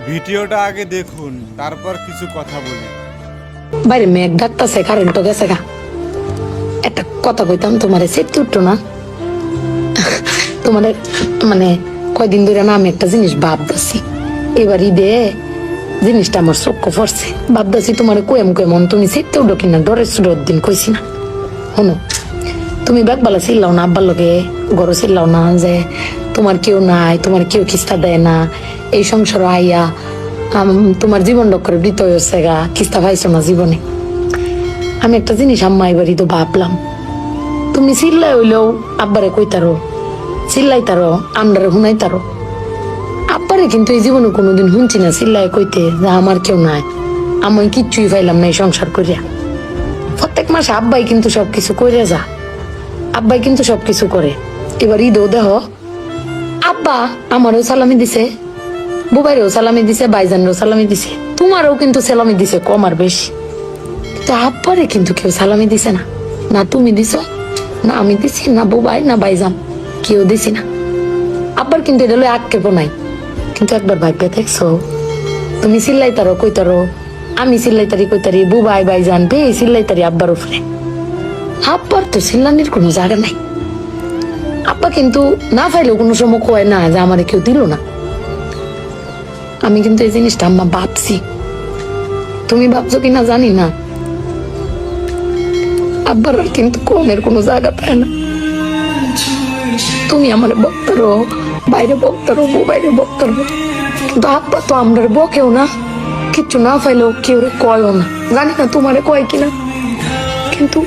ভিডিওটা আগে দেখুন, তারপর কিছু কথা বলি। বাইরে মেঘ ডাকতেছে, কারেন্ট তো গেছে গা। একটা কথা কইতাম, তোমার সেফটি উঠতো না? তোমার মানে কয়দিন ধরে না আমি একটা জিনিস ভাবতেছি, এবার ঈদে জিনিসটা আমার চোখে পড়ছে। ভাবতেছি তোমার কেমন তুমি সেফটি উঠো কিনা, ডরের সুরের দিন কইছি না। শোনো, তুমি ব্যাগবালা চিল্লাও না, আব্বার লোকে গড় চিল্লাও না যে তোমার কেউ নাই, তোমার কেউ কিস্তা দেয় না, এই সংসার আইয়া তোমার জীবন ডক্করে বৃত হয়েছে গা, কিস্তা পাইছো না জীবনে। আমি একটা জিনিস আম্মা এবারই তো ভাবলাম, তুমি চিল্লাই হইলেও আব্বারে কইতারো, চিল্লাইতারো, আমরারে শুনাইতারো। আব্বারে কিন্তু এই জীবনে কোনোদিন শুনছি না চিল্লাই কইতে যে আমার কেউ নাই, আমি কিচ্ছুই পাইলাম না এই সংসার করিয়া। প্রত্যেক মাসে আব্বাই কিন্তু সবকিছু করে যা, আব্বাই কিন্তু সবকিছু করে। এবার ঈদও দেহ আব্বা আমারও সালামি দিছে, বুবাইরেও সালামি দিছে, বাইজানেরও সালামি দিছে, তোমারও কিন্তু সালামি দিছে কম আর বেশি। তো আব্বারে কিন্তু কেউ সালামি দিছে না, না তুমি দিছ, না আমি দিছি, না বুবাই, না বাইজান, কেউ দিছি না। আব্বার কিন্তু এটা লই আক্ষেপও নাই। কিন্তু একবার ভাগ্যে দেখছো, তুমি চিল্লাইতারো কইতারো, আমি চিল্লাইতারি কইতারি, বুবাই বাইজান বে চিল্লাইতারি আব্বার উপরে। আব্বার তো চিল্লানির কোনো জায়গা নাই। আব্বা কিন্তু না পাইলেও কোনো সময় কয় না যে আমারে কেউ দিল না। আমি কিন্তু এই জিনিসটা আম্মা ভাবছি, তুমি ভাবছো কিনা জানি না। আব্বার কিন্তু কমের কোনো জায়গা পায় না। তুমি আমার বক্তারো, বাইরে বক্তারো, বাইরে বক্তারো, কিন্তু আব্বা তো আমরা বকেও না, কিচ্ছু না পাইলেও কেউ কয়ও না। জানি না তোমারে কয় কিনা, কিন্তু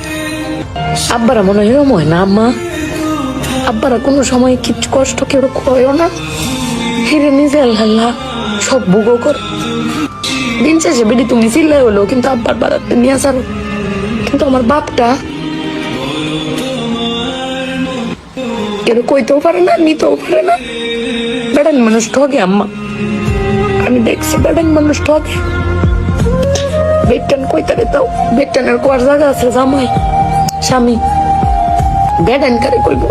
আব্বারা মনে হয় এরম হয় না আম্মা? আব্বারা কোনো সময় কিচ্ছু কষ্ট কেউ কয়ও না, ফিরে নিজে আল্লাহ সব ভোগও কর। দিন শেষে বেডি তুমি চিল্লাই হলো, কিন্তু আব্বার বাড়াতে নিয়ে আসার। কিন্তু আমার বাপটা কেউ কইতেও পারে না, নিতেও পারে না। বেড়ান মানুষ ঠকে আম্মা, আমি দেখছি বেড়ান মানুষ ঠকে। বেটান কইতারে দাও, বেটানের কোয়ার জায়গা আছে জামাই স্বামী, বেড়ান কারে কইব।